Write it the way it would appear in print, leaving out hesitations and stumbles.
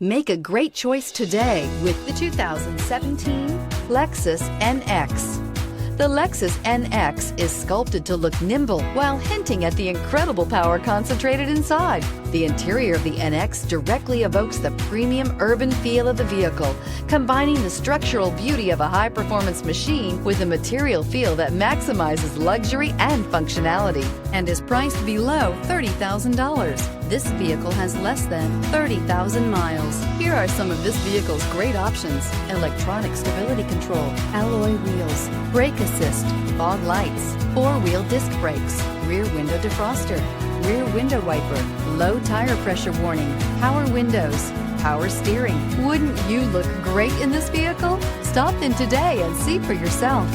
Make a great choice today with the 2017 Lexus NX. The Lexus NX is sculpted to look nimble while hinting at the incredible power concentrated inside. The interior of the NX directly evokes the premium urban feel of the vehicle, combining the structural beauty of a high-performance machine with a material feel that maximizes luxury and functionality, and is priced below $30,000. This vehicle has less than 30,000 miles. Here are some of this vehicle's great options: electronic stability control, alloy wheels, brake assist, fog lights, four-wheel disc brakes, rear window defroster, rear window wiper, low tire pressure warning, power windows, power steering. Wouldn't you look great in this vehicle? Stop in today and see for yourself.